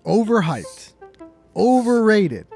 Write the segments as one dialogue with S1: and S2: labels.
S1: Overhyped, overrated,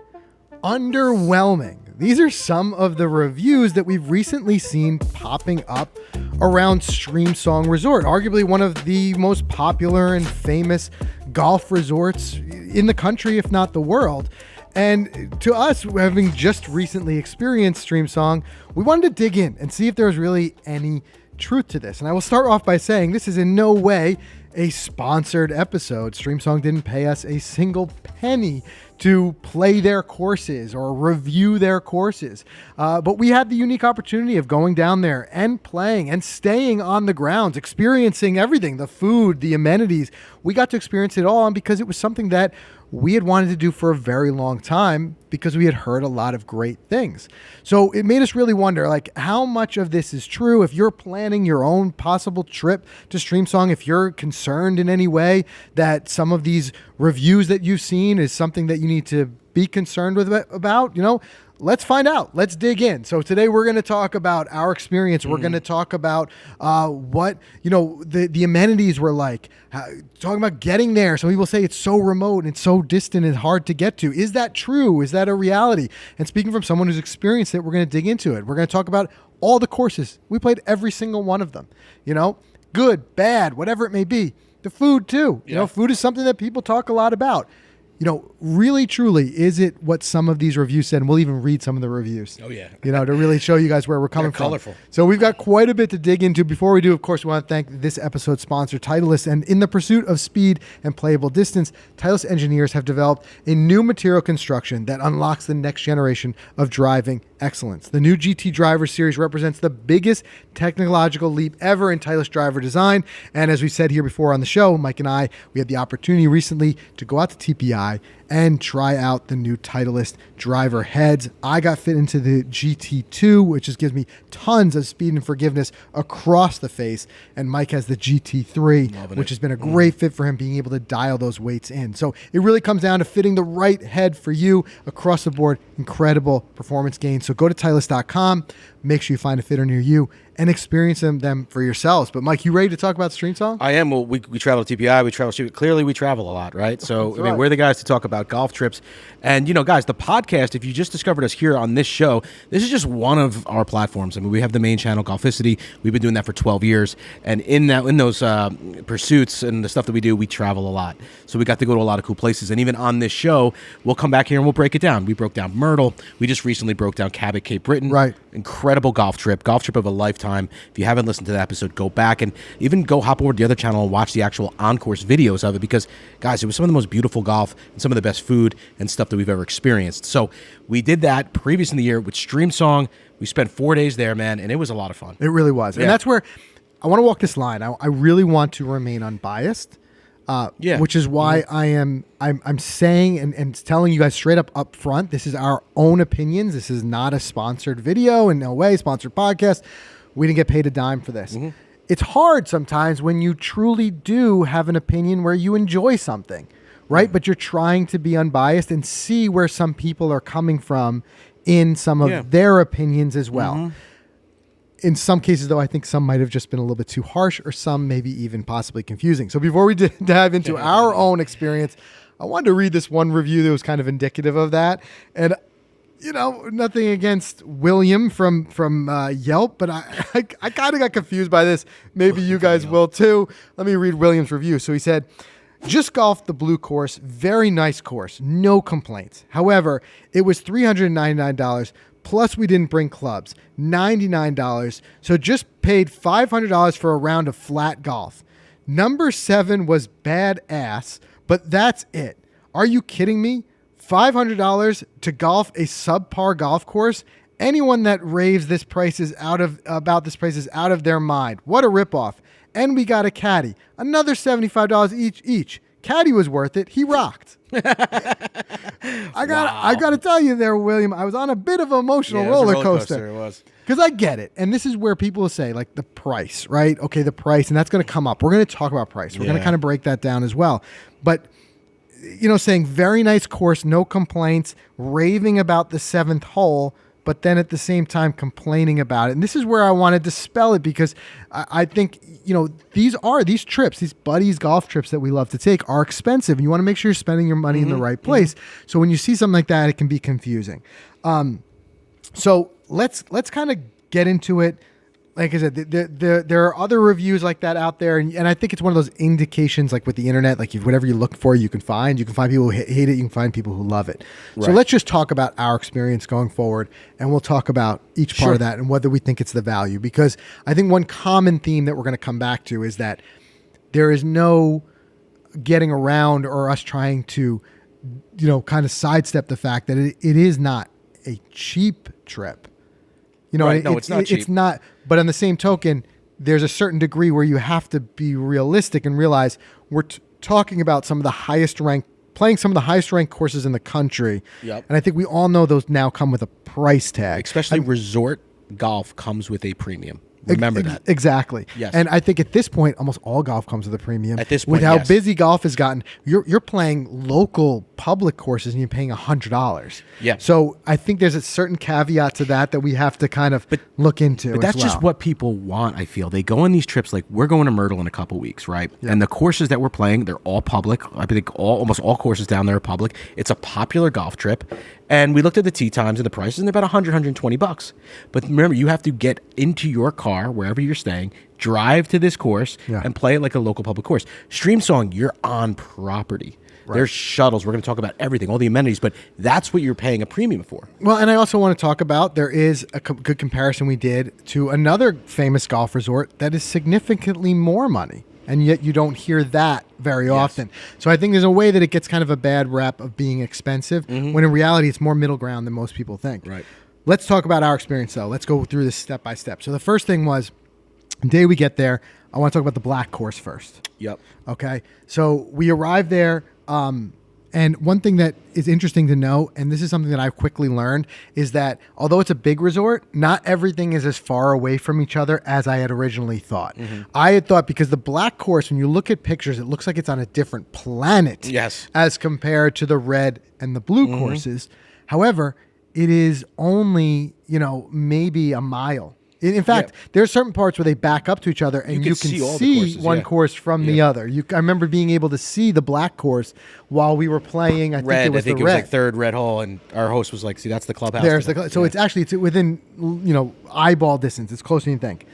S1: underwhelming. These are some of the reviews that we've recently seen popping up around Streamsong Resort, arguably one of the most popular and famous golf resorts in the country, if not the world. And to us, having just recently experienced Streamsong, we wanted to dig in and see if there was really any truth to this. And I will start off by saying this is in no way a sponsored episode. Streamsong didn't pay us a single penny to play their courses or review their courses. But we had the unique opportunity of going down there and playing and staying on the grounds, experiencing everything, the food, the amenities. We got to experience it all, and because it was something that we had wanted to do for a very long time because we had heard a lot of great things. So it made us really wonder, like, how much of this is true? If you're planning your own possible trip to Streamsong, if you're concerned in any way that some of these reviews that you've seen is something that you need to be concerned about, let's find out. Let's dig in. So today we're going to talk about our experience. We're going to talk about what, the amenities were like, talking about getting there. Some people say it's so remote and it's so distant and hard to get to. Is that true? Is that a reality? And speaking from someone who's experienced it, we're going to dig into it. We're going to talk about all the courses. We played every single one of them, good, bad, whatever it may be. The food too.
S2: Yeah.
S1: Food is something that people talk a lot about. Really, truly, is it what some of these reviews said? And we'll even read some of the reviews.
S2: Oh, yeah.
S1: To really show you guys where we're coming
S2: They're
S1: from.
S2: colorful.
S1: So we've got quite a bit to dig into. Before we do, of course, we want to thank this episode's sponsor, Titleist. And in the pursuit of speed and playable distance, Titleist engineers have developed a new material construction that unlocks the next generation of driving excellence. The new GT Driver Series represents the biggest technological leap ever in Titleist driver design. And as we said here before on the show, Mike and I, we had the opportunity recently to go out to TPI and try out the new Titleist driver heads. I got fit into the GT2, which just gives me tons of speed and forgiveness across the face. And Mike has the GT3, which has been a great fit for him, being able to dial those weights in. So it really comes down to fitting the right head for you across the board. Incredible performance gains. So go to Titleist.com, make sure you find a fitter near you, and experience them for yourselves. But Mike, you ready to talk about Streamsong?
S2: I am. Well, we travel to TPI. We travel. Clearly, we travel a lot, right? So
S1: That's right.
S2: We're the guys to talk about golf trips. And guys, the podcast. If you just discovered us here on this show, this is just one of our platforms. I mean, we have the main channel, Golficity. We've been doing that for 12 years, and in those pursuits and the stuff that we do, we travel a lot. So we got to go to a lot of cool places. And even on this show, we'll come back here and we'll break it down. We broke down Myrtle. We just recently broke down Cabot, Cape Breton.
S1: Right.
S2: Incredible golf trip of a lifetime. If you haven't listened to that episode, go back and even go hop over to the other channel and watch the actual on-course videos of it, because, guys, it was some of the most beautiful golf and some of the best food and stuff that we've ever experienced. So we did that previous in the year with Streamsong. We spent 4 days there, man, and it was a lot of fun.
S1: It really was.
S2: Yeah.
S1: And that's where I want to walk this line. I really want to remain unbiased. Which is why I'm saying and telling you guys straight up front, this is our own opinions. This is not a sponsored video, in no way sponsored podcast. We didn't get paid a dime for this. Mm-hmm. It's hard sometimes when you truly do have an opinion where you enjoy something, right? Mm-hmm. But you're trying to be unbiased and see where some people are coming from in some of their opinions as well. Mm-hmm. In some cases, though, I think some might have just been a little bit too harsh, or some maybe even possibly confusing. So before we dive into our own experience, I wanted to read this one review that was kind of indicative of that. And, nothing against William from Yelp, but I kind of got confused by this. Maybe you guys will too. Let me read William's review. So he said, just golfed the blue course. Very nice course. No complaints. However, it was $399. Plus, we didn't bring clubs, $99. So just paid $500 for a round of flat golf. Number 7 was badass, but that's it. Are you kidding me? $500 to golf a subpar golf course? Anyone that raves this price is out of their mind. What a ripoff. And we got a caddy. Another $75 each. Caddy was worth it. He rocked. I got to tell you there, William, I was on a bit of an emotional roller coaster.
S2: It was.
S1: Because I get it. And this is where people will say, like, the price, right? Okay, the price. And that's going to come up. We're going to talk about price. We're going to kind of break that down as well. But, saying very nice course, no complaints, raving about the 7th hole, but then at the same time complaining about it. And this is where I want to dispel it, because I think, these trips, these buddies golf trips that we love to take are expensive, and you want to make sure you're spending your money in the right place. So when you see something like that, it can be confusing. So let's kind of get into it. Like I said, there are other reviews like that out there, and I think it's one of those indications, like with the internet, like whatever you look for, you can find. You can find people who hate it, you can find people who love it. Right. So let's just talk about our experience going forward, and we'll talk about each part of that and whether we think it's the value. Because I think one common theme that we're going to come back to is that there is no getting around or us trying to, kind of sidestep the fact that it is not a cheap trip.
S2: Right. No, it's not cheap.
S1: It's not. But on the same token, there's a certain degree where you have to be realistic and realize we're talking about playing some of the highest ranked courses in the country.
S2: Yep.
S1: And I think we all know those now come with a price tag.
S2: Especially resort golf comes with a premium. Remember that.
S1: Exactly.
S2: Yes.
S1: And I think at this point, almost all golf comes with a premium.
S2: At this point,
S1: with how busy golf has gotten, you're playing local public courses and you're paying $100.
S2: Yeah.
S1: So I think there's a certain caveat to that we have to kind of look into.
S2: But that's just what people want. I feel they go on these trips. Like we're going to Myrtle in a couple weeks, right? Yeah. And the courses that we're playing, they're all public. I think almost all courses down there are public. It's a popular golf trip. And we looked at the tee times and the prices, and they're about $120. But remember, you have to get into your car, wherever you're staying, drive to this course, and play it like a local public course. Streamsong, you're on property. Right. There's shuttles. We're going to talk about everything, all the amenities, but that's what you're paying a premium for.
S1: Well, and I also want to talk about, there is a good comparison we did to another famous golf resort that is significantly more money. And yet you don't hear that very often. So I think there's a way that it gets kind of a bad rep of being expensive, when in reality it's more middle ground than most people think.
S2: Right.
S1: Let's talk about our experience, though. Let's go through this step by step. So the first thing was, the day we get there, I want to talk about the black course first.
S2: Yep.
S1: Okay. So we arrived there. And one thing that is interesting to know, and this is something that I've quickly learned, is that although it's a big resort, not everything is as far away from each other as I had originally thought. I had thought, because the black course, when you look at pictures, it looks like it's on a different planet as compared to the red and the blue courses. However, it is only, maybe a mile. In fact, there's certain parts where they back up to each other, and you can see one course from the other. I remember being able to see the black course while we were playing. I think it was like
S2: third red hole, and our host was like, "See, that's the clubhouse."
S1: So it's within eyeball distance. It's closer than you think.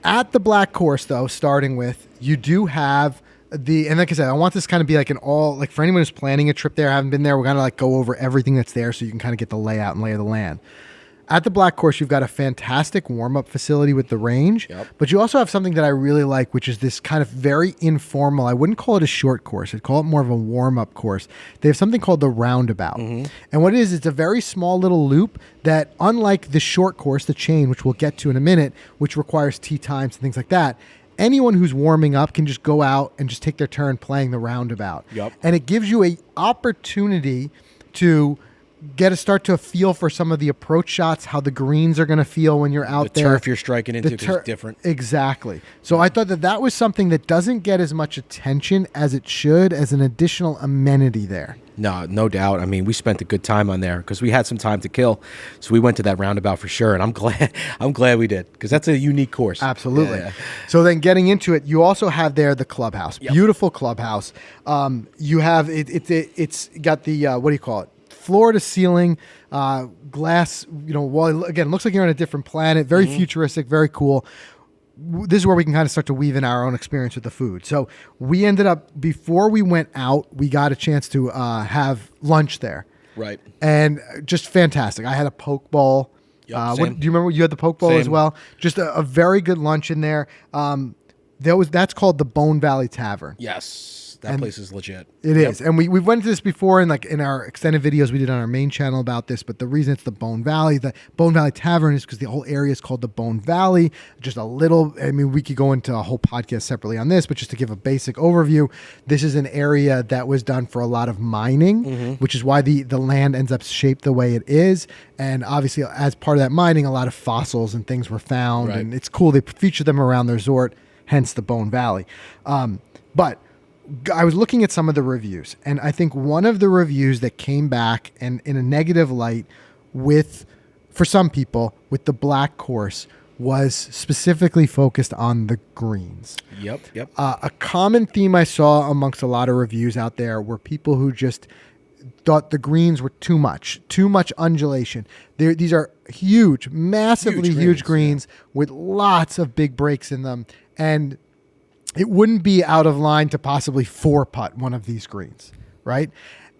S1: At the black course, though, starting with, you do have and like I said, I want this kind of be like for anyone who's planning a trip there, haven't been there, we're gonna go over everything that's there so you can kind of get the layout and lay of the land. At the black course, you've got a fantastic warm-up facility with the range, but you also have something that I really like, which is this kind of very informal, I wouldn't call it a short course, I'd call it more of a warm-up course. They have something called the Roundabout. And what it is, it's a very small little loop that, unlike the short course, the chain, which we'll get to in a minute, which requires tee times and things like that, anyone who's warming up can just go out and just take their turn playing the Roundabout. And it gives you an opportunity to start to feel for some of the approach shots, how the greens are going to feel when you're out there.
S2: The turf you're striking into is different.
S1: Exactly. So I thought that was something that doesn't get as much attention as it should, as an additional amenity there.
S2: No doubt. I mean, we spent a good time on there because we had some time to kill. So we went to that Roundabout for sure, and I'm glad we did, because that's a unique course.
S1: Absolutely. So then getting into it, you also have there the clubhouse. Beautiful clubhouse. You have it's got the what do you call it? Floor to ceiling, glass, wall. Again, looks like you're on a different planet. Very futuristic, very cool. This is where we can kind of start to weave in our own experience with the food. So we ended up, before we went out, we got a chance to have lunch there.
S2: Right.
S1: And just fantastic. I had a poke bowl. Do you remember you had the poke bowl as well? Just a very good lunch in there. That's called the Bone Valley Tavern.
S2: Yes. That place is legit.
S1: It is. And we went into this before in our extended videos we did on our main channel about this, but the reason it's the Bone Valley Tavern is because the whole area is called the Bone Valley. Just we could go into a whole podcast separately on this, but just to give a basic overview, this is an area that was done for a lot of mining, which is why the land ends up shaped the way it is. And obviously, as part of that mining, a lot of fossils and things were found, and it's cool. They feature them around the resort, hence the Bone Valley. But I was looking at some of the reviews, and I think one of the reviews that came back and in a negative light with for some people, with the black course was specifically focused on the greens.
S2: Yep.
S1: A common theme I saw amongst a lot of reviews out there were people who just thought the greens were too much undulation. These are huge, massively huge greens with lots of big breaks in them, and it wouldn't be out of line to possibly 4-putt one of these greens, right?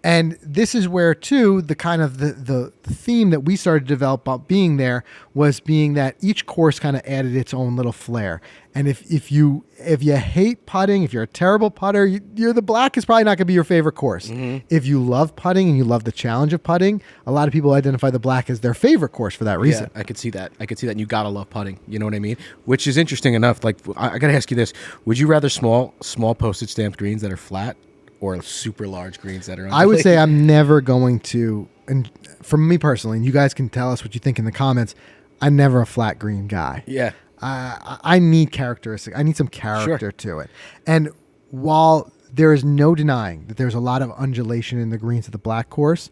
S1: And this is where, too, the kind of the theme that we started to develop about being there was being that each course kind of added its own little flair. And if you hate putting, if you're a terrible putter, you're the black is probably not going to be your favorite course. If you love putting and you love the challenge of putting, a lot of people identify the black as their favorite course for that reason.
S2: Yeah, I could see that. And you got to love putting. You know what I mean? Which is interesting enough. Like, I got to ask you this. Would you rather small postage stamped greens that are flat or super large greens that are undulating?
S1: I would say I'm never going to, and for me personally, and you guys can tell us what you think in the comments, I'm never a flat green guy.
S2: Yeah.
S1: I need characteristics. I need some character to it. And while there is no denying that there's a lot of undulation in the greens of the black course,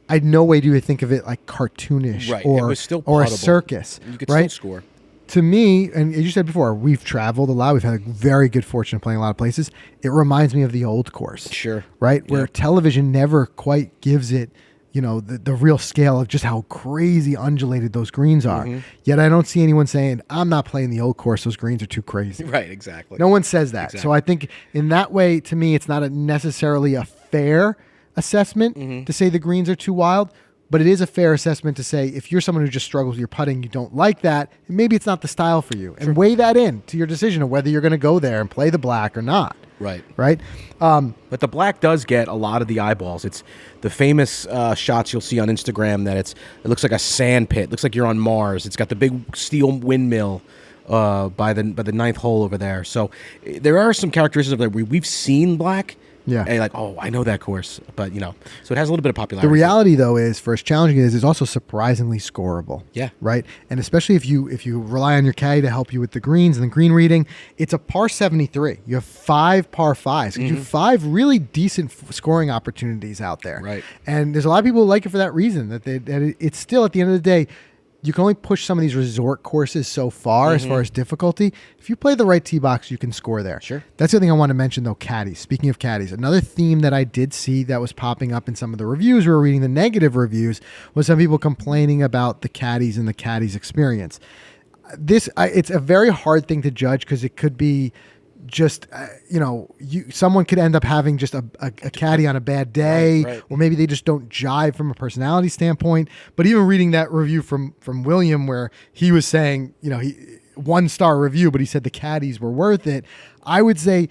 S1: I'd no way do I think of it like cartoonish or a circus.
S2: You could still score.
S1: To me, and as you said before, we've traveled a lot. We've had a very good fortune of playing a lot of places. It reminds me of the old course.
S2: Sure.
S1: Right? Where television never quite gives it, the real scale of just how crazy undulated those greens are. Yet I don't see anyone saying, I'm not playing the old course. Those greens are too crazy.
S2: Right, exactly.
S1: No one says that. Exactly. So I think in that way, to me, it's not necessarily a fair assessment to say the greens are too wild. But it is a fair assessment to say if you're someone who just struggles with your putting, you don't like that, maybe it's not the style for you. And weigh that in to your decision of whether you're going to go there and play the black or not.
S2: Right.
S1: Right?
S2: But the black does get a lot of the eyeballs. It's the famous shots you'll see on Instagram that it looks like a sand pit. It looks like you're on Mars. It's got the big steel windmill by the ninth hole over there. So there are some characteristics of that. We've seen black. Yeah. And like, oh, I know that course. But, so it has a little bit of popularity.
S1: The reality, though, is for as challenging as it is, it's also surprisingly scoreable.
S2: Yeah.
S1: Right? And especially if you rely on your caddy to help you with the greens and the green reading, it's a par 73. You have 5 par 5s. You have 5 really decent scoring opportunities out there.
S2: Right.
S1: And there's a lot of people who like it for that reason, that it's still, at the end of the day, you can only push some of these resort courses so far as far as difficulty. If you play the right tee box, you can score there.
S2: Sure.
S1: That's the other thing I want to mention, though, caddies. Speaking of caddies, another theme that I did see that was popping up in some of the reviews, we were reading the negative reviews, was some people complaining about the caddies and the caddies experience. It's a very hard thing to judge because it could be just someone could end up having just a caddy on a bad day, or maybe they just don't jive from a personality standpoint. But even reading that review from William, where he was saying, he 1-star review, but he said the caddies were worth it, I would say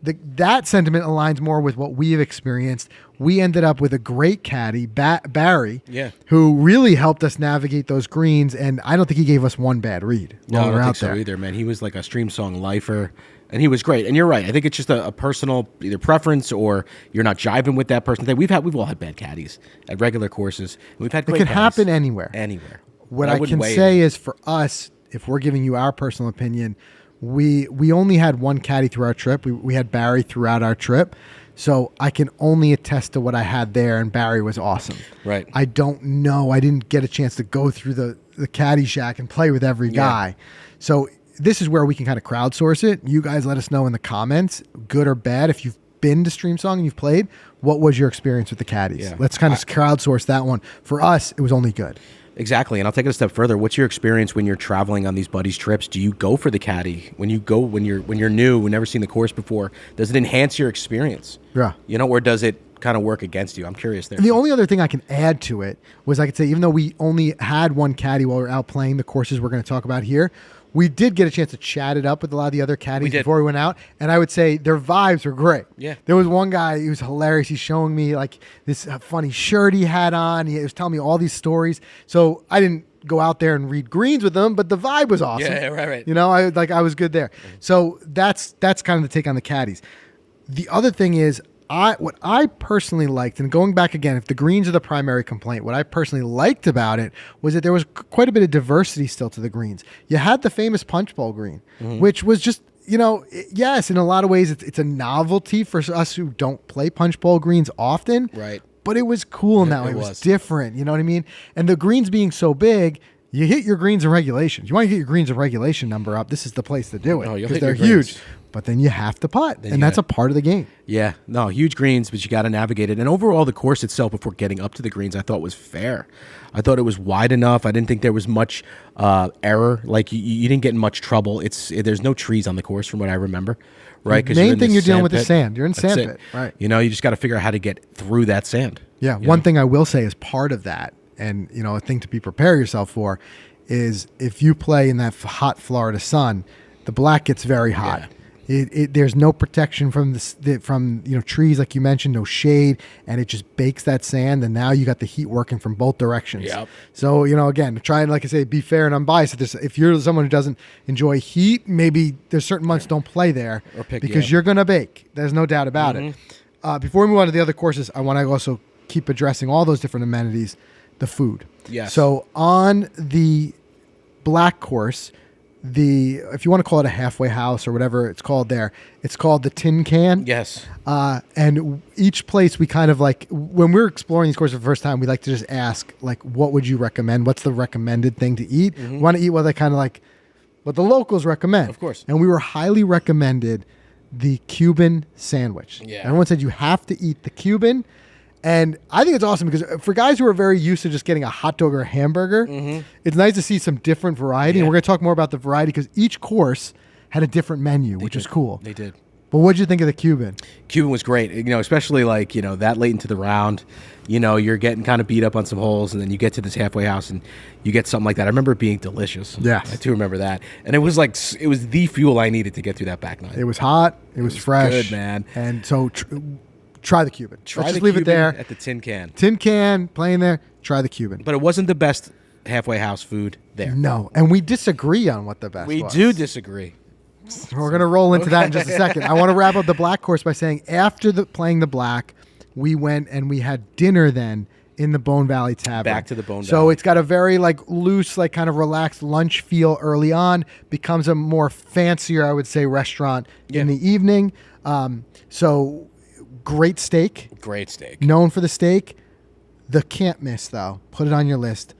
S1: that sentiment aligns more with what we have experienced. We ended up with a great caddy, Barry, who really helped us navigate those greens, and I don't think he gave us one bad read.
S2: No, I don't think so either, man. He was like a Streamsong lifer. And he was great. And you're right. I think it's just a personal either preference or you're not jiving with that person. We've all had bad caddies at regular courses. We've had great
S1: It can happen anywhere.
S2: Anywhere.
S1: What I can say is for us, if we're giving you our personal opinion, we only had one caddy through our trip. We had Barry throughout our trip. So I can only attest to what I had there, and Barry was awesome.
S2: Right.
S1: I don't know. I didn't get a chance to go through the caddy shack and play with every guy. So this is where we can kind of crowdsource it. You guys let us know in the comments, good or bad. If you've been to Streamsong and you've played, what was your experience with the caddies?
S2: Yeah.
S1: Let's kind of crowdsource that one. For us, it was only good.
S2: Exactly. And I'll take it a step further. What's your experience when you're traveling on these buddies trips? Do you go for the caddy when you're new, we've never seen the course before? Does it enhance your experience?
S1: Yeah.
S2: Or does it kind of work against you? I'm curious there.
S1: And the only other thing I can add to it was I could say, even though we only had one caddy while we were out playing the courses we're going to talk about here, we did get a chance to chat it up with a lot of the other caddies before we went out, and I would say their vibes were great.
S2: Yeah.
S1: There was one guy who was hilarious. He's showing me like this funny shirt he had on. He was telling me all these stories. So I didn't go out there and read greens with them, but the vibe was awesome.
S2: Yeah, right.
S1: I was good there. So that's kind of the take on the caddies. The other thing is, what I personally liked, and going back again, if the greens are the primary complaint, what I personally liked about it was that there was quite a bit of diversity still to the greens. You had the famous punch bowl green, which was just, yes, in a lot of ways, it's a novelty for us who don't play punch bowl greens often.
S2: Right.
S1: but it was cool now. It was different. You know what I mean? And the greens being so big, you hit your greens and regulations. You want to get your greens and regulation number up, this is the place to do it because they're huge. But then you have to putt, and that's a part of the game. Yeah, no, huge greens, but you got to navigate it. And overall, the course itself, before getting up to the greens, I thought was fair. I thought it was wide enough. I didn't think there was much error. Like you didn't get in much trouble. There's no trees on the course, from what I remember. Right. The main thing you're dealing with is sand. You're in sand pit. Right.
S2: You know, you just got to figure out how to get through that sand. Yeah.
S1: One thing I will say is part of that, and you know, a thing to prepare yourself for, is if you play in that hot Florida sun, the black gets very hot. Yeah. There's no protection from trees, like you mentioned, no shade, and it just bakes that sand, and now you got the heat working from both directions. Yep. So, you know, again, try and, like I say, be fair and unbiased. If you're someone who doesn't enjoy heat, maybe there's certain months don't play there because you're going to bake. There's no doubt about it. Before we move on to the other courses, I want to also keep addressing all those different amenities, the food. Yes. So on the black course, if you want to call it a halfway house or whatever it's called there, it's called the Tin Can. Yes. And each place we kind of like, when we're exploring these courses for the first time, we like to just ask, like, what would you recommend? What's the recommended thing to eat? We want to eat what they kind of like, what the locals recommend. Of course. And we were highly recommended the Cuban sandwich. Yeah. Everyone said you have to eat the Cuban. And I think it's awesome because for guys who are very used to just getting a hot dog or a hamburger, it's nice to see some different variety. And we're going to talk more about the variety because each course had a different menu, which is cool. They did. But what did you think of the Cuban?
S2: Cuban was great. You know, especially like, you know, that late into the round, you know, you're getting kind of beat up on some holes, and then you get to this halfway house and you get something like that. I remember it being delicious. Yeah. I do remember that. And it was like, it was the fuel I needed to get through that back nine.
S1: It was hot. It was fresh.
S2: Good, man.
S1: And so try the Cuban. Let's just leave it there.
S2: At the Tin Can.
S1: Tin Can, playing there, try the Cuban.
S2: But it wasn't the best halfway house food there.
S1: No, and we disagree on what the best was.
S2: We do disagree.
S1: We're going to roll into that in just a second. I want to wrap up the black course by saying after playing the black, we went and we had dinner then in the Bone Valley Tavern.
S2: Back to the Bone Valley.
S1: So it's got a very like loose, like kind of relaxed lunch feel early on, becomes a more fancier, I would say, restaurant in the evening. So great steak.
S2: Great steak.
S1: Known for the steak. The can't miss, though. Put it on your list.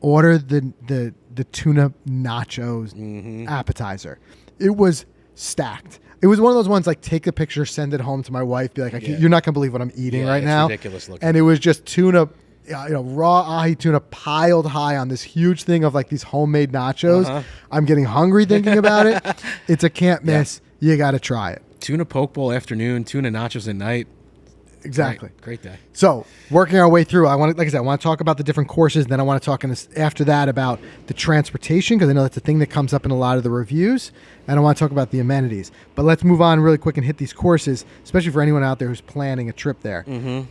S1: Order the tuna nachos appetizer. It was stacked. It was one of those ones like take a picture, send it home to my wife, be like, you're not going to believe what I'm eating right now.
S2: Ridiculous looking.
S1: And it was just tuna, raw ahi tuna piled high on this huge thing of like these homemade nachos. I'm getting hungry thinking about it. It's a can't miss. Yeah. You got to try it.
S2: Tuna poke bowl afternoon, tuna nachos at night.
S1: Exactly.
S2: Great day.
S1: So, working our way through, I want to talk about the different courses. Then I want to talk after that about the transportation, because I know that's a thing that comes up in a lot of the reviews. And I want to talk about the amenities. But let's move on really quick and hit these courses, especially for anyone out there who's planning a trip there.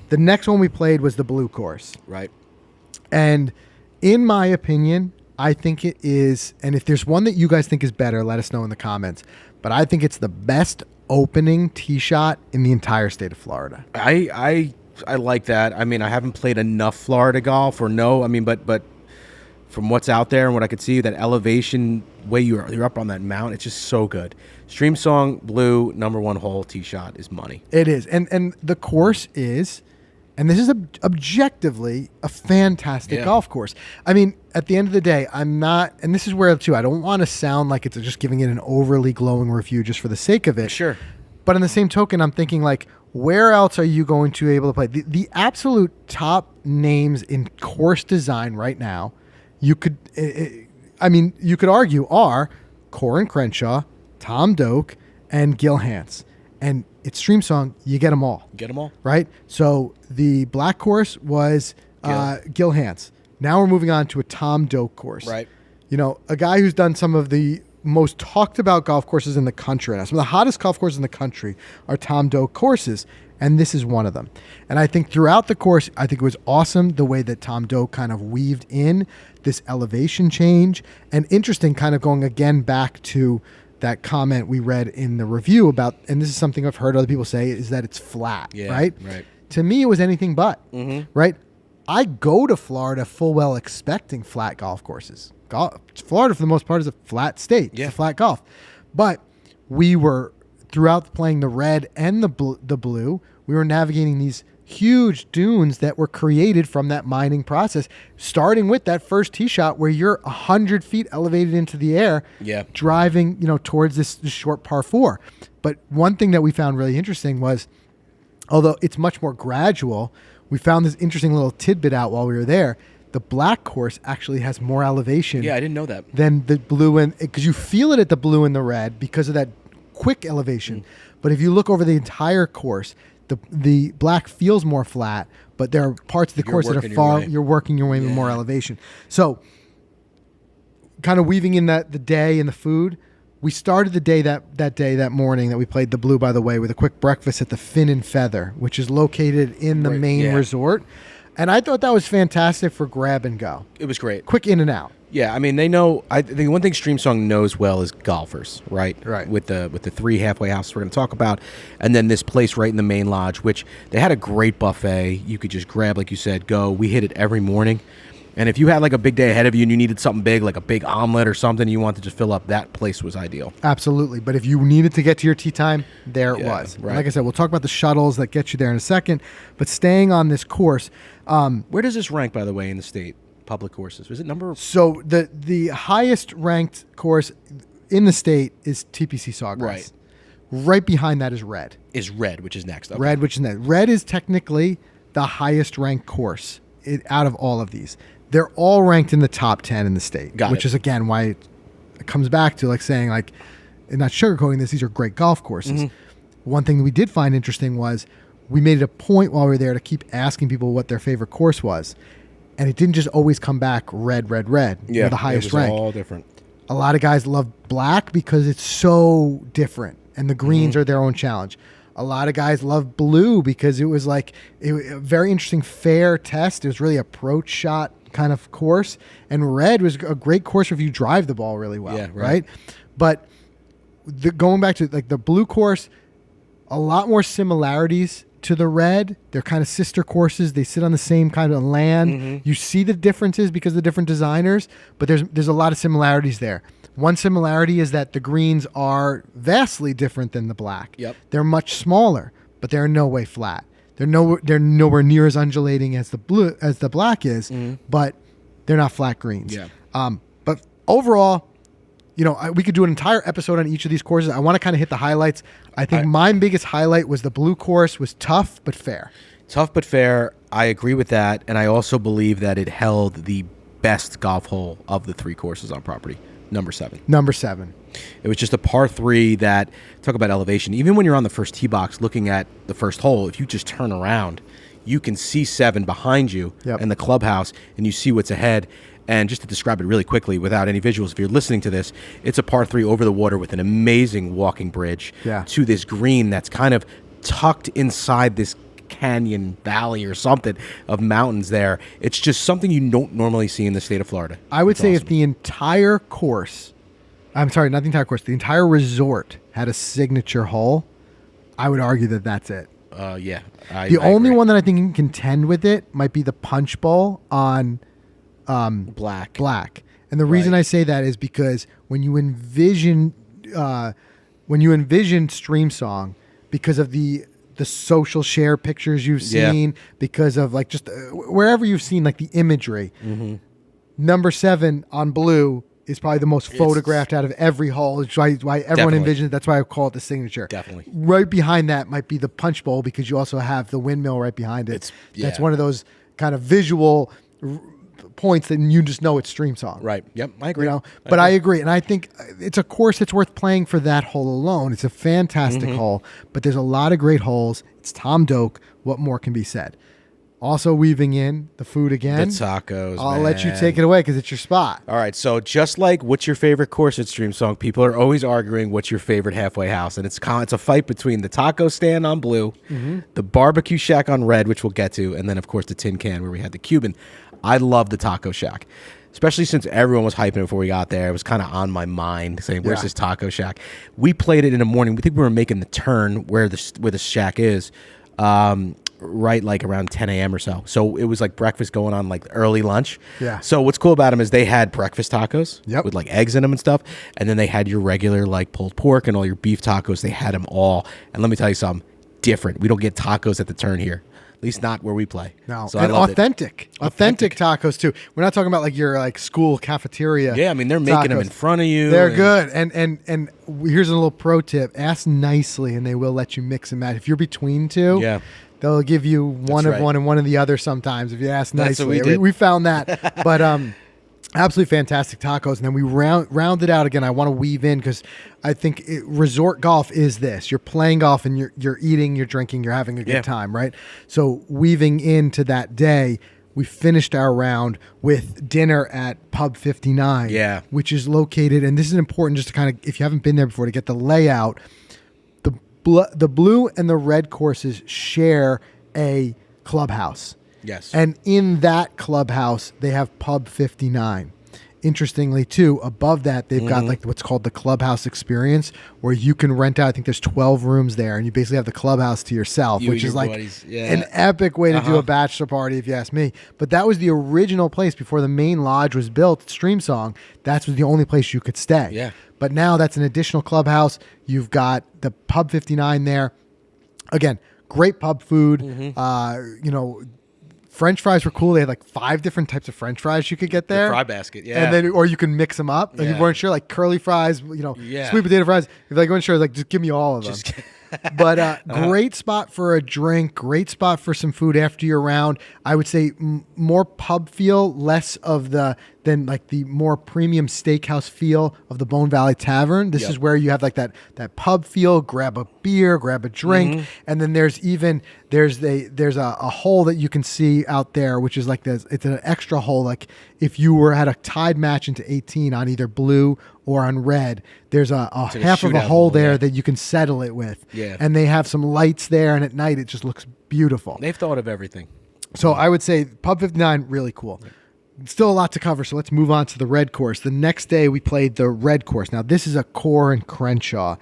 S1: The next one we played was the blue course.
S2: Right.
S1: And in my opinion, I think it is, and if there's one that you guys think is better, let us know in the comments. But I think it's the best opening tee shot in the entire state of Florida.
S2: I like that. I mean, I haven't played enough Florida golf, but from what's out there and what I could see, that elevation way you're up on that mountain, it's just so good. Streamsong blue #1 hole tee shot is money.
S1: It is, and the course is, and this is objectively a fantastic golf course. I mean, at the end of the day, I'm not, and this is where too, I don't want to sound like it's just giving it an overly glowing review just for the sake of it.
S2: Sure.
S1: But in the same token, I'm thinking like, where else are you going to be able to play? The absolute top names in course design right now, you could argue are Corin Crenshaw, Tom Doak, and Gil Hanse. And it's Streamsong, you get them all.
S2: Get them all.
S1: Right? So the black course was Gil Hanse. Now we're moving on to a Tom Doak course.
S2: Right.
S1: You know, a guy who's done some of the most talked about golf courses in the country. Now, some of the hottest golf courses in the country are Tom Doak courses, and this is one of them. And I think throughout the course, I think it was awesome the way that Tom Doak kind of weaved in this elevation change. And interesting, kind of going again back to that comment we read in the review about, and this is something I've heard other people say, is that it's flat, right?
S2: Right.
S1: To me, it was anything but, right? I go to Florida full well expecting flat golf courses. Florida, for the most part, is a flat state. It's a flat golf. But we were, throughout playing the red and the blue, we were navigating these huge dunes that were created from that mining process, starting with that first tee shot where you're 100 feet elevated into the air, driving, towards this short par 4. But one thing that we found really interesting was, although it's much more gradual, we found this interesting little tidbit out while we were there. The black course actually has more elevation.
S2: Yeah, I didn't know that.
S1: Than the blue, and because you feel it at the blue and the red because of that quick elevation. But if you look over the entire course, the black feels more flat, but there are parts of the course that are you're working your way with more elevation. So kind of weaving in the day and the food, we started the day that morning that we played the Blue by the Way with a quick breakfast at the Fin and Feather, which is located in the main resort. And I thought that was fantastic for grab and go.
S2: It was great.
S1: Quick in and out.
S2: Yeah, I mean, they know. I think one thing Streamsong knows well is golfers, right?
S1: Right.
S2: With the 3 halfway houses we're going to talk about, and then this place right in the main lodge, which they had a great buffet. You could just grab, like you said, go. We hit it every morning. And if you had like a big day ahead of you and you needed something big, like a big omelet or something, you wanted to fill up, that place was ideal.
S1: Absolutely. But if you needed to get to your tee time, there it was.
S2: Right.
S1: Like I said, we'll talk about the shuttles that get you there in a second. But staying on this course.
S2: Where does this rank, by the way, in the state? Public courses. Was it number?
S1: So the highest ranked course in the state is TPC Sawgrass.
S2: Right.
S1: Right behind that is Red.
S2: Which is next. Okay.
S1: Red is technically the highest ranked course out of all of these. They're all ranked in the top 10 in the state, which is, again, why it comes back to saying, and not sugarcoating this, these are great golf courses. Mm-hmm. One thing that we did find interesting was we made it a point while we were there to keep asking people what their favorite course was. And it didn't just always come back red, the highest rank.
S2: All different.
S1: A lot of guys love black because it's so different, and the greens are their own challenge. A lot of guys love blue because it was a very interesting fair test. It was really approach shot kind of course, and Red was a great course if you drive the ball really well. Yeah, right. But going back to the blue course, a lot more similarities to the Red. They're kind of sister courses. They sit on the same kind of land. Mm-hmm. You see the differences because of the different designers, but there's a lot of similarities there. One similarity is that the greens are vastly different than the black. Yep. They're much smaller, but they're in no way flat. They're nowhere near as undulating as the black is, but they're not flat greens. Yeah. But overall, we could do an entire episode on each of these courses. I want to kind of hit the highlights. I think my biggest highlight was the blue course was tough but fair.
S2: Tough but fair. I agree with that, and I also believe that it held the best golf hole of the 3 courses on property. Number 7. It was just a par 3 that, talk about elevation. Even when you're on the first tee box looking at the first hole, if you just turn around, you can see 7 behind you in the clubhouse, and you see what's ahead. And just to describe it really quickly without any visuals, if you're listening to this, it's a par 3 over the water with an amazing walking bridge to this green that's kind of tucked inside this canyon valley or something of mountains there. It's just something you don't normally see in the state of Florida.
S1: I would say if the entire course, I'm sorry, not the entire course, the entire resort had a signature hole, I would argue that that's it.
S2: Yeah.
S1: The only one that I think can contend with it might be the Punch Bowl on Black. And the reason I say that is because when you envision Streamsong, because of the social share pictures you've seen, because of just wherever you've seen the imagery, number 7 on blue is probably the most photographed out of every hole. It's why everyone envisions. That's why I call it the signature.
S2: Definitely.
S1: Right behind that might be the Punch Bowl because you also have the windmill right behind it. That's one of those kind of visual points that you just know it's Streamsong.
S2: Right. Yep. I agree.
S1: I agree. And I think it's a course that's worth playing for that hole alone. It's a fantastic hole, but there's a lot of great holes. It's Tom Doak. What more can be said? Also weaving in the food again.
S2: The tacos,
S1: I'll let you take it away because it's your spot.
S2: All right. So just like what's your favorite course at Streamsong, people are always arguing what's your favorite halfway house. And it's a fight between the taco stand on blue, the barbecue shack on red, which we'll get to, and then, of course, the tin can where we had the Cuban. I love the taco shack, especially since everyone was hyping it before we got there. It was kind of on my mind saying, where's this taco shack? We played it in the morning. We think we were making the turn where the shack is. Right around 10 a.m. or so. So it was breakfast going on early lunch. Yeah. So what's cool about them is they had breakfast tacos with eggs in them and stuff. And then they had your regular pulled pork and all your beef tacos. They had them all. And let me tell you something different. We don't get tacos at the turn here. At least not where we play.
S1: No,
S2: so I
S1: and
S2: love
S1: authentic tacos too. We're not talking about like your like school cafeteria.
S2: Yeah, I mean they're making them in front of you.
S1: They're good. And here's a little pro tip: ask nicely, and they will let you mix and match. If you're between two,
S2: yeah,
S1: they'll give you one of
S2: right.
S1: one and one of the other. Sometimes if you ask nicely,
S2: That's what we did.
S1: We found that, but absolutely fantastic tacos. And then we round it out again. I want to weave in because I think resort golf is this. You're playing golf and you're eating, you're drinking, you're having a good time, right? So weaving into that day, we finished our round with dinner at Pub 59, which is located, and this is important just to kind of, if you haven't been there before, to get the layout. The blue and the red courses share a clubhouse.
S2: Yes.
S1: And in that clubhouse, they have Pub 59. Interestingly, too, above that, they've got like what's called the Clubhouse Experience, where you can rent out, I think there's 12 rooms there, and you basically have the clubhouse to yourself, which is like an epic way to do a bachelor party, if you ask me. But that was the original place before the main lodge was built, Streamsong. That was the only place you could stay.
S2: Yeah.
S1: But now that's an additional clubhouse. You've got the Pub 59 there. Again, great pub food. French fries were cool. They had like 5 different types of French fries you could get there.
S2: The fry basket, yeah.
S1: And then, or you can mix them up. If you weren't sure, like curly fries, sweet potato fries. If you weren't sure, like just give me all of them. But great spot for a drink. Great spot for some food after your round. I would say more pub feel, less of than like the more premium steakhouse feel of the Bone Valley Tavern. This is where you have like that pub feel. Grab a beer, grab a drink, and then there's a hole that you can see out there, which is like this. It's an extra hole. Like if you were at a tied match into 18 on either blue or on red, there's a half of a hole there that you can settle it with.
S2: Yeah.
S1: And they have some lights there, and at night it just looks beautiful.
S2: They've thought of everything.
S1: So I would say Pub 59, really cool. Still a lot to cover, so let's move on to the red course. The next day we played the red course. Now this is a Core and Crenshaw,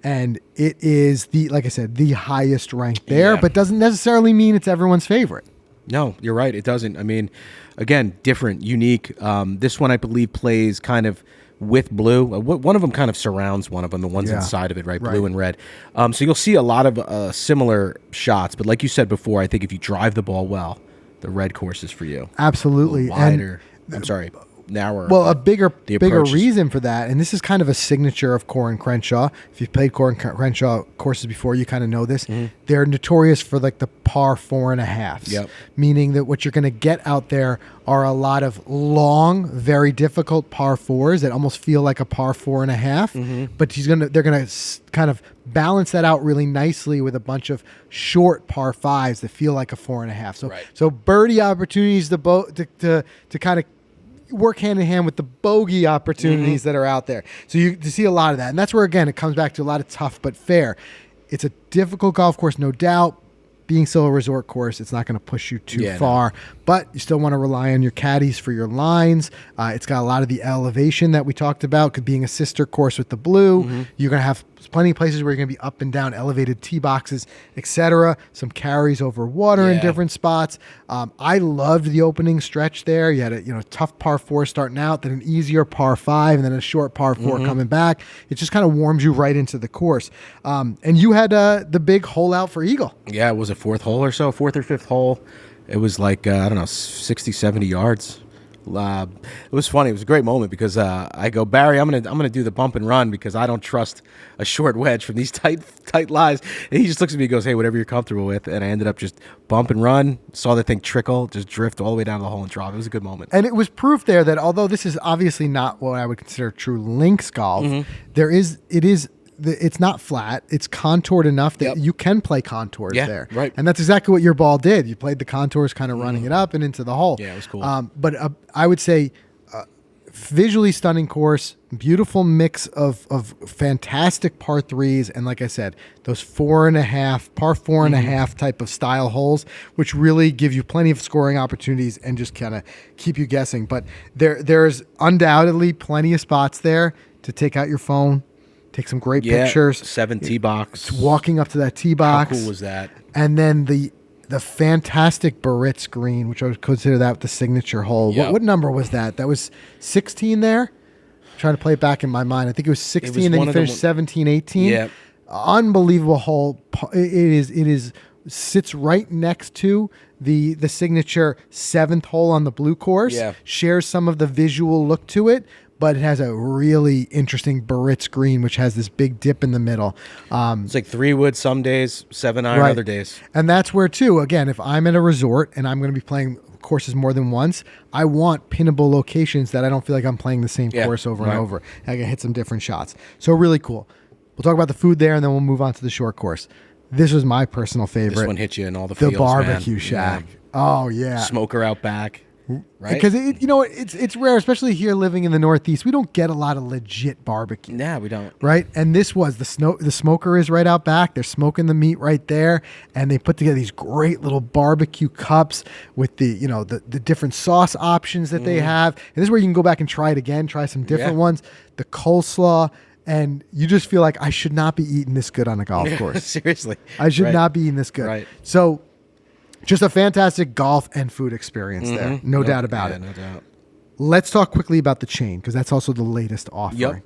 S1: and it is like I said, the highest ranked there, but doesn't necessarily mean it's everyone's favorite.
S2: No, you're right. It doesn't. I mean, again, different, unique. This one I believe plays kind of with blue. One of them kind of surrounds one of them, the ones inside of it, right? Blue and red. So you'll see a lot of similar shots, but like you said before, I think if you drive the ball well, the red course is for you.
S1: Absolutely.
S2: Wider. Narrower.
S1: Well, a bigger reason for that, and this is kind of a signature of Core and Crenshaw. If you've played Core and Crenshaw courses before, you kind of know this. They're notorious for like the par 4.5s, meaning that what you're going to get out there are a lot of long, very difficult par 4s that almost feel like a par 4.5. But they're going to kind of balance that out really nicely with a bunch of short par 5s that feel like a 4.5. So birdie opportunities to kind of work hand in hand with the bogey opportunities that are out there. So you see a lot of that. And that's where, again, it comes back to a lot of tough but fair. It's a difficult golf course, no doubt. Being still a resort course, it's not going to push you too far, but you still want to rely on your caddies for your lines. It's got a lot of the elevation that we talked about, being a sister course with the blue. You're going to have plenty of places where you're going to be up and down elevated tee boxes, etc. Some carries over water in different spots. I loved the opening stretch there. You had a tough par 4 starting out, then an easier par 5, and then a short par 4 coming back. It just kind of warms you right into the course. And you had the big hole out for Eagle.
S2: Yeah, it was a 4th hole or so, 4th or 5th hole. It was like, 60, 70 yards. It was funny. It was a great moment because I go, Barry, I'm gonna do the bump and run because I don't trust a short wedge from these tight lies. And he just looks at me and goes, hey, whatever you're comfortable with. And I ended up just bump and run, saw the thing trickle, just drift all the way down the hole and drop. It was a good moment.
S1: And it was proof there that although this is obviously not what I would consider true links golf, it's not flat. It's contoured enough that you can play contours there.
S2: Right.
S1: And that's exactly what your ball did. You played the contours, kind of running it up and into the hole.
S2: Yeah, it was cool.
S1: But I would say visually stunning course, beautiful mix of fantastic par 3s. And like I said, those par 4.5 type of style holes, which really give you plenty of scoring opportunities and just kind of keep you guessing. But there's undoubtedly plenty of spots there to take out your phone, take some great pictures.
S2: 7 tee box.
S1: Walking up to that tee box.
S2: How cool was that?
S1: And then the fantastic Barrett's green, which I would consider that the signature hole.
S2: Yep.
S1: What number was that? That was 16 there? I'm trying to play it back in my mind. I think it was 16, then you finished 17, 18.
S2: Yeah.
S1: Unbelievable hole. It is sits right next to the signature 7th hole on the blue course.
S2: Yeah.
S1: Shares some of the visual look to it, but it has a really interesting Barrett's green, which has this big dip in the middle.
S2: It's like 3 wood some days, 7 iron other days.
S1: And that's where, too, again, if I'm at a resort and I'm going to be playing courses more than once, I want pinnable locations that I don't feel like I'm playing the same course over and over. I can hit some different shots. So really cool. We'll talk about the food there, and then we'll move on to the short course. This was my personal favorite.
S2: This one hit you in all the feels,
S1: the barbecue
S2: man.
S1: shack.
S2: Yeah.
S1: Oh, yeah.
S2: Smoker out back. Right?
S1: Because it's rare, especially here living in the Northeast. We don't get a lot of legit barbecue.
S2: Nah, we don't.
S1: Right? And this was the smoker is right out back. They're smoking the meat right there, and they put together these great little barbecue cups with the different sauce options that they have. And this is where you can go back and try it again, try some different ones. The coleslaw, and you just feel like I should not be eating this good on a golf course.
S2: Seriously.
S1: I should not be eating this good.
S2: Right.
S1: So just a fantastic golf and food experience there. No doubt about it.
S2: No doubt.
S1: Let's talk quickly about the chain, because that's also the latest offering.
S2: Yep.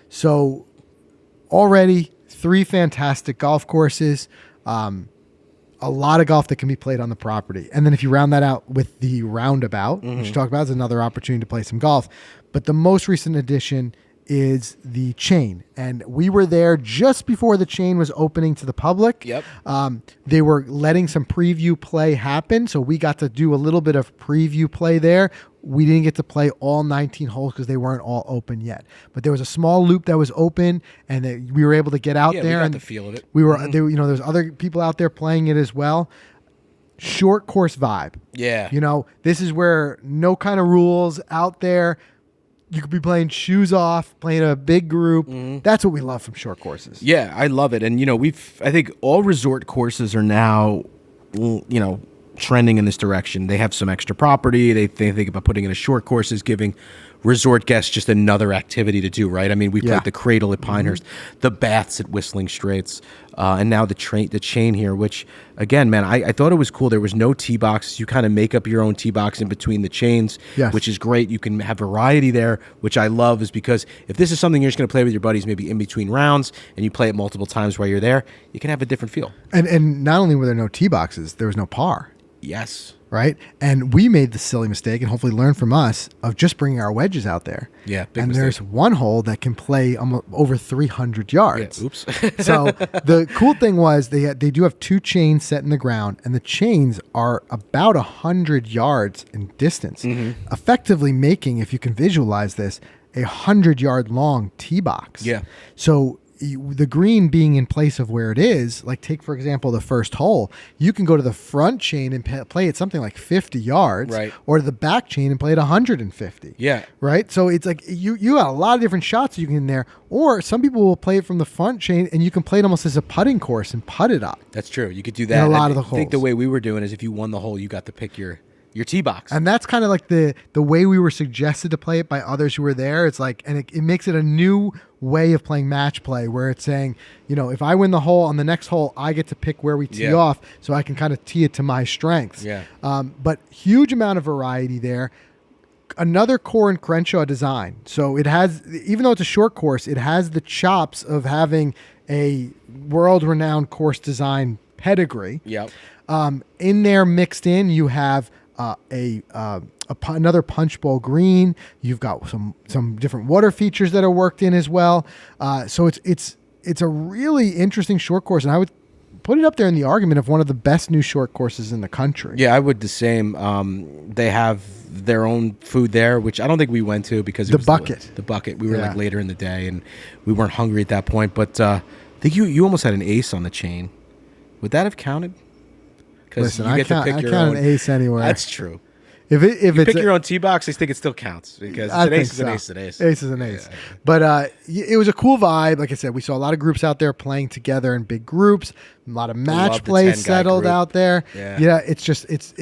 S1: So already 3 fantastic golf courses, a lot of golf that can be played on the property. And then if you round that out with the Roundabout, which you talked about, is another opportunity to play some golf. But the most recent addition is the chain, and we were there just before the chain was opening to the public.
S2: Yep.
S1: They were letting some preview play happen, so we got to do a little bit of preview play there. We didn't get to play all 19 holes because they weren't all open yet, but there was a small loop that was open, and we were able to get out there.
S2: We got
S1: and
S2: the feel of it.
S1: We were, there's other people out there playing it as well. Short course vibe.
S2: Yeah.
S1: This is where no kind of rules out there. You could be playing shoes off, playing a big group. That's what we love from short courses.
S2: Yeah, I love it. And, I think all resort courses are now, trending in this direction. They have some extra property. They think about putting in a short course is giving resort guests just another activity to do, right? I mean, we played the Cradle at Pinehurst, the Baths at Whistling Straits, and now the chain here, which, again, man, I thought it was cool. There was no tee boxes. You kind of make up your own tee box in between the chains, which is great. You can have variety there, which I love, is because if this is something you're just going to play with your buddies maybe in between rounds and you play it multiple times while you're there, you can have a different feel.
S1: And not only were there no tee boxes, there was no par.
S2: Yes.
S1: Right? And we made the silly mistake, and hopefully learn from us, of just bringing our wedges out there.
S2: Yeah, big
S1: and
S2: mistake.
S1: There's one hole that can play almost over 300 yards.
S2: Yeah, oops.
S1: So the cool thing was they do have 2 chains set in the ground, and the chains are about 100 yards in distance, effectively making, if you can visualize this, a 100-yard long tee box.
S2: Yeah.
S1: So the green being in place of where it is, like take, for example, the first hole, you can go to the front chain and play it something like 50 yards,
S2: right,
S1: or to the back chain and play it 150.
S2: Yeah.
S1: Right? So it's like you got a lot of different shots you can in there, or some people will play it from the front chain and you can play it almost as a putting course and putt it up.
S2: That's true. You could do that.
S1: In a lot of the
S2: holes. I think the
S1: holes.
S2: way we were doing is if you won the hole, you got to pick your tee box.
S1: And that's kind of like the way we were suggested to play it by others who were there. It's like, and it makes it a new way of playing match play, where it's saying, if I win the hole, on the next hole, I get to pick where we tee off, so I can kind of tee it to my strengths.
S2: Yeah.
S1: But huge amount of variety there. Another Core and Crenshaw design. So it has, even though it's a short course, it has the chops of having a world-renowned course design pedigree.
S2: Yep.
S1: In there, mixed in, you have another punch bowl green. You've got some different water features that are worked in as well. So it's a really interesting short course, and I would put it up there in the argument of one of the best new short courses in the country.
S2: Yeah, I would the same. They have their own food there, which I don't think we went to because it was
S1: bucket.
S2: The bucket. We were like later in the day, and we weren't hungry at that point. But I think you almost had an ace on the chain. Would that have counted?
S1: Listen, I count an ace anywhere.
S2: It's true.
S1: If
S2: you
S1: it's
S2: pick your own tee box, I think it still counts because an ace is an ace is an ace.
S1: Ace is an ace. Yeah. But it was a cool vibe. Like I said, we saw a lot of groups out there playing together in big groups. A lot of match play settled out there. Yeah,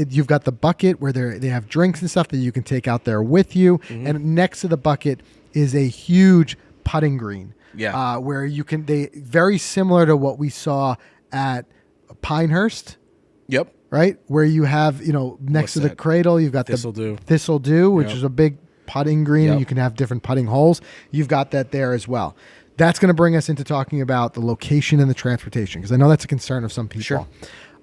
S1: you've got the bucket where they have drinks and stuff that you can take out there with you, and next to the bucket is a huge putting green.
S2: Yeah,
S1: where they very similar to what we saw at Pinehurst.
S2: Yep.
S1: Right? Where you have, next to the Cradle, you've got the Thistle Dew, which is a big putting green, and you can have different putting holes. You've got that there as well. That's going to bring us into talking about the location and the transportation, because I know that's a concern of some people.
S2: Sure.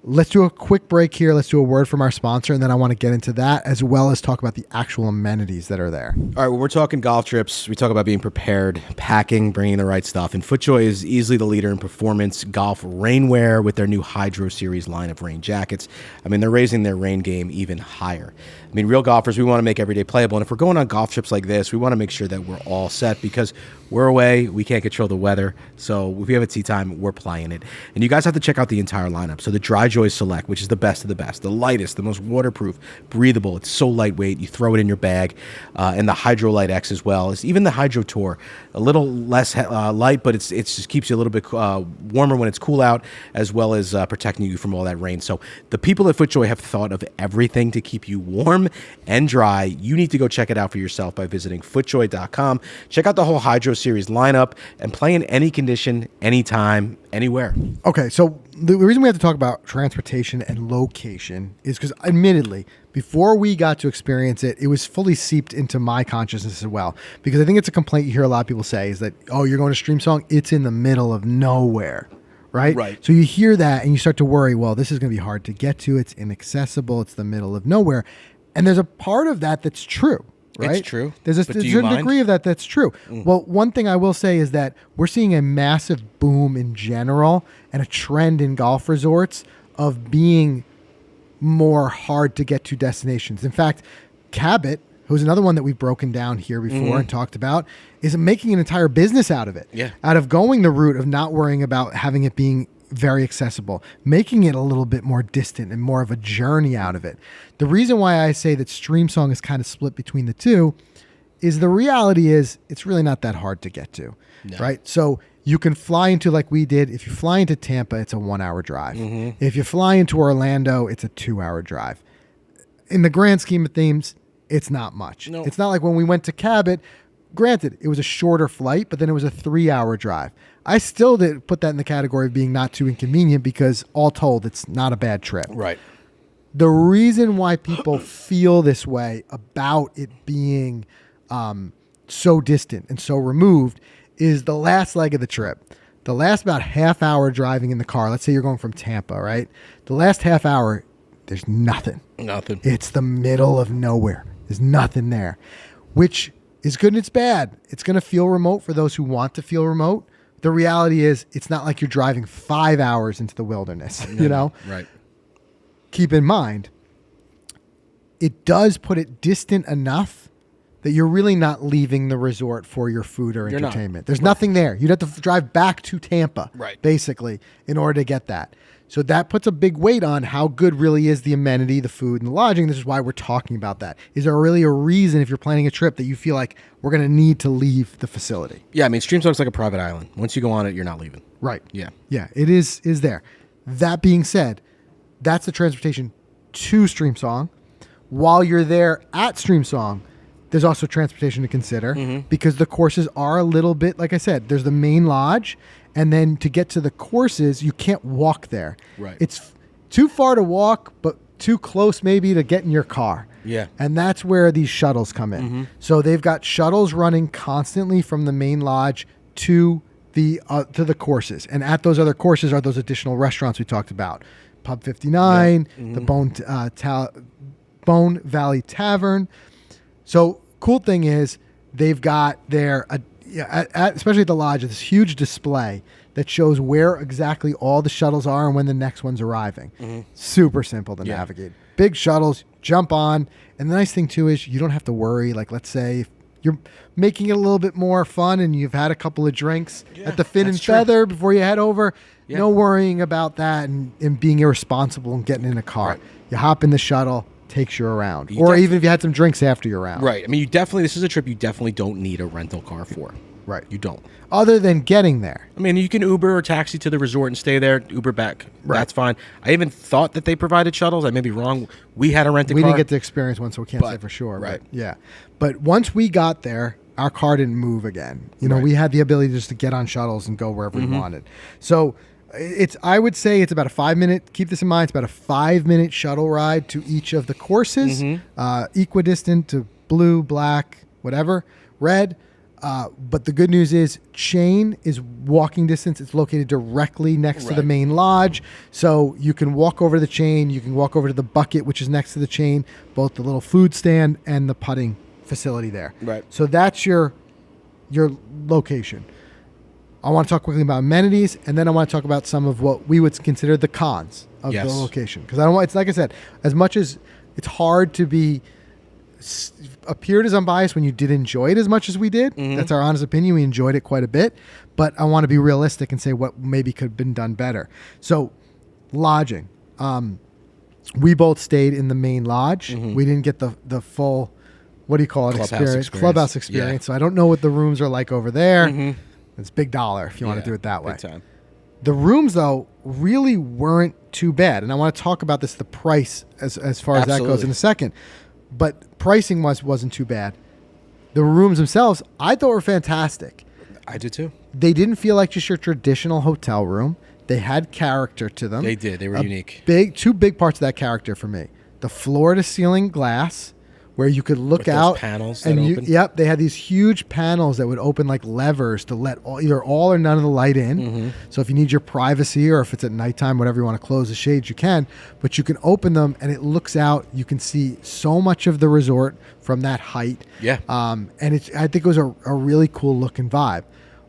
S1: Let's do a quick break here. Let's do a word from our sponsor, and then I want to get into that as well as talk about the actual amenities that are there.
S2: All right, when we're talking golf trips, we talk about being prepared, packing, bringing the right stuff. And FootJoy is easily the leader in performance golf rainwear with their new Hydro Series line of rain jackets. I mean, they're raising their rain game even higher. I mean, real golfers, we want to make every day playable. And if we're going on golf trips like this, we want to make sure that we're all set because we're away. We can't control the weather. So if we have a tee time, we're playing it. And you guys have to check out the entire lineup. So the DryJoy Select, which is the best of the best, the lightest, the most waterproof, breathable. It's so lightweight. You throw it in your bag. And the Hydro Light X as well. It's even the Hydro Tour, a little less light, but it just keeps you a little bit warmer when it's cool out, as well as protecting you from all that rain. So the people at FootJoy have thought of everything to keep you warm and dry. You need to go check it out for yourself by visiting footjoy.com. Check out the whole Hydro Series lineup and play in any condition, anytime, anywhere.
S1: Okay, so the reason we have to talk about transportation and location is because, admittedly, before we got to experience it, it was fully seeped into my consciousness as well. Because I think it's a complaint you hear a lot of people say is that, oh, you're going to Streamsong, it's in the middle of nowhere, right?
S2: Right.
S1: So you hear that and you start to worry, well, this is going to be hard to get to. It's inaccessible. It's the middle of nowhere. And there's a part of that that's true. Right?
S2: It's true.
S1: There's a certain degree of that that's true. Well, one thing I will say is that we're seeing a massive boom in general and a trend in golf resorts of being more hard to get to destinations. In fact, Cabot, who's another one that we've broken down here before and talked about, is making an entire business out of it.
S2: Yeah.
S1: Out of going the route of not worrying about having it being very accessible, making it a little bit more distant and more of a journey out of it. The reason why I say that Streamsong is kind of split between the two is the reality is it's really not that hard to get to, right? So you can fly into, like we did, if you fly into Tampa, it's a 1 hour drive. If you fly into Orlando, it's a 2 hour drive. In the grand scheme of things, it's not much.
S2: No.
S1: It's not like when we went to Cabot, granted, it was a shorter flight, but then it was a 3 hour drive. I still did put that in the category of being not too inconvenient because all told, it's not a bad trip.
S2: Right.
S1: The reason why people feel this way about it being so distant and so removed is the last leg of the trip. The last about half hour driving in the car, let's say you're going from Tampa, right? The last half hour, there's nothing.
S2: Nothing.
S1: It's the middle of nowhere. There's nothing there, which is good and it's bad. It's going to feel remote for those who want to feel remote. The reality is it's not like you're driving 5 hours into the wilderness, you know?
S2: Right.
S1: Keep in mind, it does put it distant enough that you're really not leaving the resort for your food or entertainment. There's nothing there. You'd have to drive back to Tampa, basically, in order to get that. So that puts a big weight on how good really is the amenity, the food, and the lodging. This is why we're talking about that. Is there really a reason, if you're planning a trip, that you feel like we're going to need to leave the facility?
S2: Yeah, I mean, Streamsong's like a private island. Once you go on it, you're not leaving.
S1: Right.
S2: Yeah.
S1: Yeah, it is there. That being said, that's the transportation to Streamsong. While you're there at Streamsong, there's also transportation to consider because the courses are a little bit, like I said, there's the main lodge. And then to get to the courses, you can't walk there.
S2: Right.
S1: It's too far to walk, but too close maybe to get in your car.
S2: Yeah.
S1: And that's where these shuttles come in. So they've got shuttles running constantly from the main lodge to the courses. And at those other courses are those additional restaurants we talked about. Pub 59, the Bone Valley Tavern. So cool thing is they've got their... especially at the lodge, this huge display that shows where exactly all the shuttles are and when the next one's arriving. Super simple to navigate. Big shuttles, jump on. And the nice thing, too, is you don't have to worry. Like, let's say if you're making it a little bit more fun and you've had a couple of drinks at the Fin and Feather before you head over. No worrying about that and being irresponsible and getting in a car. You hop in the shuttle, takes you around. Or even if you had some drinks after you're around.
S2: Right. I mean, this is a trip you definitely don't need a rental car for.
S1: Right.
S2: You don't.
S1: Other than getting there.
S2: I mean, you can Uber or taxi to the resort and stay there, Uber back. Right. That's fine. I even thought that they provided shuttles. I may be wrong. We had a rented car.
S1: We didn't get to experience one, so we can't say for sure.
S2: Right.
S1: But yeah. But once we got there, our car didn't move again. You know, we had the ability just to get on shuttles and go wherever we wanted. So I would say it's about a 5 minute, keep this in mind, it's about a 5 minute shuttle ride to each of the courses, equidistant to blue, black, whatever, red. But the good news is Chain is walking distance. It's located directly next to the main lodge. So you can walk over to the Chain. You can walk over to the Bucket, which is next to the Chain, both the little food stand and the putting facility there.
S2: Right.
S1: So that's your location. I want to talk quickly about amenities, and then I want to talk about some of what we would consider the cons of the location. Because I don't want, it's like I said, as much as it's hard to be appeared as unbiased when you did enjoy it as much as we did. That's our honest opinion. We enjoyed it quite a bit, but I want to be realistic and say what maybe could have been done better. So lodging, we both stayed in the main lodge. We didn't get the full, what do you call it? Clubhouse experience. So I don't know what the rooms are like over there. It's big dollar if you want to do it that way.
S2: Big time.
S1: The rooms, though, really weren't too bad. And I want to talk about the price as far as that goes in a second. But pricing wasn't too bad. The rooms themselves, I thought were fantastic.
S2: I did too.
S1: They didn't feel like just your traditional hotel room. They had character to them.
S2: They did. They were unique.
S1: Two big parts of that character for me. The floor-to-ceiling glass, where you could look out.
S2: Those panels
S1: and
S2: that open.
S1: Yep, they had these huge panels that would open like levers to let either all or none of the light in. So if you need your privacy, or if it's at nighttime, whatever you want to close the shades, you can. But you can open them, and it looks out. You can see so much of the resort from that height.
S2: Yeah.
S1: And I think it was a really cool looking vibe.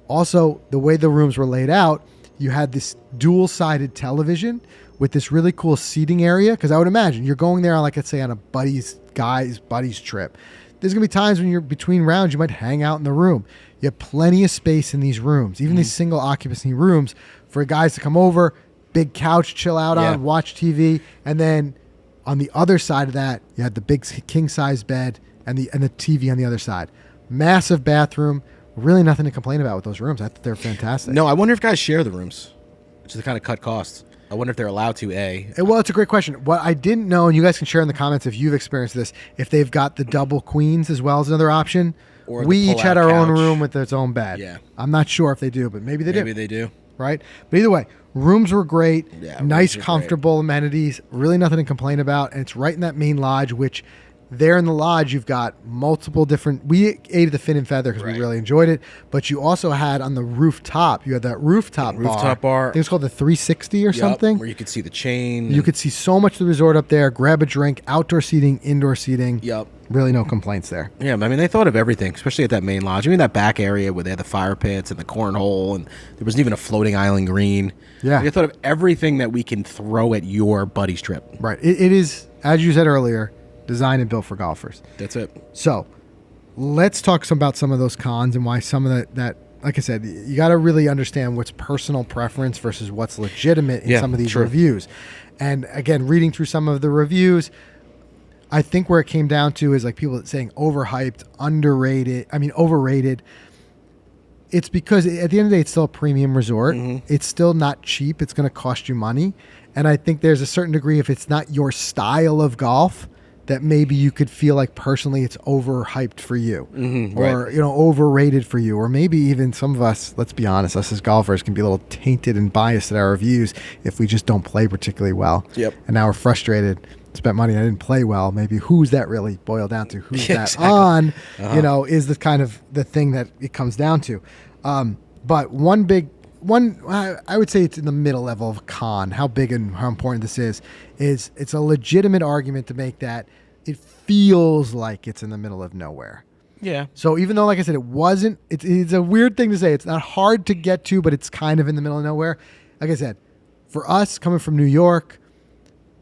S1: Also, the way the rooms were laid out, you had this dual-sided television with this really cool seating area. Because I would imagine you're going there on, like, let's say, on a buddies trip. There's gonna be times when you're between rounds, you might hang out in the room. You have plenty of space in these rooms, even these single occupancy rooms, for guys to come over, big couch, chill out on, watch TV, and then on the other side of that, you had the big king size bed and the TV on the other side. Massive bathroom. Really nothing to complain about with those rooms. I thought they're fantastic.
S2: No, I wonder if guys share the rooms, just to kind of cut costs. I wonder if they're allowed to,
S1: Well, it's a great question. What I didn't know, and you guys can share in the comments if you've experienced this, if they've got the double queens as well as another option.
S2: Or
S1: we each had our own
S2: couch.
S1: room with its own bed.
S2: Yeah.
S1: I'm not sure if they do, but maybe they do.
S2: Maybe they do.
S1: Right? But either way, rooms were great.
S2: Yeah,
S1: nice,
S2: rooms were
S1: comfortable amenities. Really nothing to complain about. And it's right in that main lodge, which there in the lodge, you've got multiple different... We ate at the Fin and Feather because we really enjoyed it. But you also had on the rooftop, you had that rooftop bar. I think it's called the 360 or something.
S2: Where you could see the Chain.
S1: You could see so much of the resort up there. Grab a drink, outdoor seating, indoor seating.
S2: Yep.
S1: Really no complaints there.
S2: Yeah, I mean, they thought of everything, especially at that main lodge. I mean, that back area where they had the fire pits and the cornhole, and there wasn't even a floating island green.
S1: Yeah.
S2: They thought of everything that we can throw at your buddy's trip.
S1: Right. It is, as you said earlier, designed and built for golfers.
S2: That's it.
S1: So let's talk about some of those cons and why some of that like I said, you got to really understand what's personal preference versus what's legitimate in some of these reviews. And again, reading through some of the reviews, I think where it came down to is like people saying overhyped, overrated. It's because at the end of the day, it's still a premium resort. It's still not cheap. It's going to cost you money. And I think there's a certain degree, if it's not your style of golf, that maybe you could feel like personally it's overhyped for you, or overrated for you, or maybe even some of us, let's be honest, us as golfers can be a little tainted and biased at our reviews if we just don't play particularly well.
S2: Yep.
S1: And now we're frustrated, spent money, I didn't play well. Maybe who's that really boiled down to? Who's that
S2: exactly.
S1: on? Is the kind of the thing that it comes down to. But I would say it's in the middle level of con. How big and how important this is it's a legitimate argument to make that it feels like it's in the middle of nowhere.
S2: Yeah.
S1: So even though, like I said, it's a weird thing to say. It's not hard to get to, but it's kind of in the middle of nowhere. Like I said, for us coming from New York,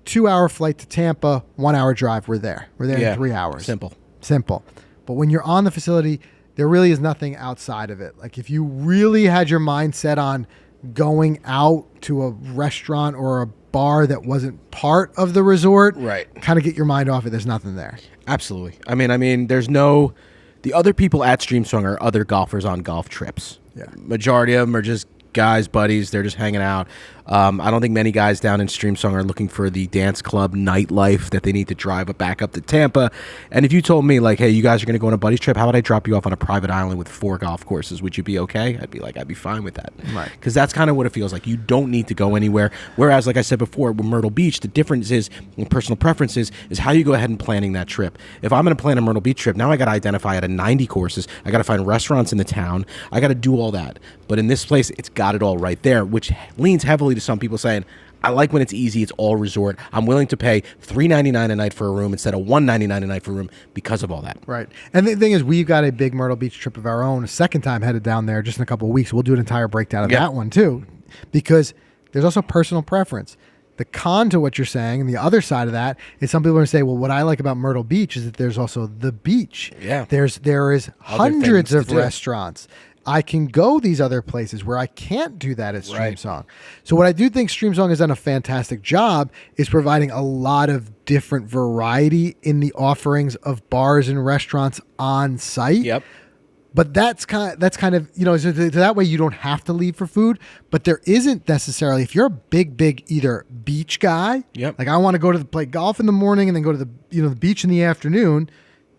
S1: 2-hour flight to Tampa, 1-hour drive, we're there. We're there in 3 hours. Simple. But when you're on the facility, there really is nothing outside of it. Like if you really had your mind set on going out to a restaurant or a bar that wasn't part of the resort, kind of get your mind off it. There's nothing there.
S2: Absolutely. I mean, there's the other people at Streamsong are other golfers on golf trips.
S1: Yeah.
S2: Majority of them are just guys, buddies. They're just hanging out. I don't think many guys down in Streamsong are looking for the dance club nightlife that they need to drive back up to Tampa. And if you told me, like, hey, you guys are going to go on a buddies trip, how about I drop you off on a private island with 4 golf courses? Would you be okay? I'd be like, I'd be fine with that.
S1: Right.
S2: Because that's kind of what it feels like. You don't need to go anywhere. Whereas, like I said before, with Myrtle Beach, the difference is, in personal preferences, is how you go ahead and planning that trip. If I'm going to plan a Myrtle Beach trip, now I got to identify out of 90 courses. I got to find restaurants in the town. I got to do all that. But in this place, it's got it all right there, which leans heavily to some people saying, I like when it's easy, it's all resort. I'm willing to pay $3.99 a night for a room instead of $1.99 a night for a room because of all that.
S1: Right. And the thing is, we've got a big Myrtle Beach trip of our own, a second time headed down there just in a couple of weeks. We'll do an entire breakdown of that one too, because there's also personal preference. The con to what you're saying, and the other side of that is some people are going to say, well, what I like about Myrtle Beach is that there's also the beach.
S2: Yeah.
S1: There is hundreds of restaurants. I can go these other places where I can't do that at Streamsong. So what I do think Streamsong has done a fantastic job is providing a lot of different variety in the offerings of bars and restaurants on site.
S2: Yep.
S1: But that's kind of, you know, so that way you don't have to leave for food. But there isn't necessarily, if you're a big either beach guy, like I want to go to play golf in the morning and then go to the beach in the afternoon.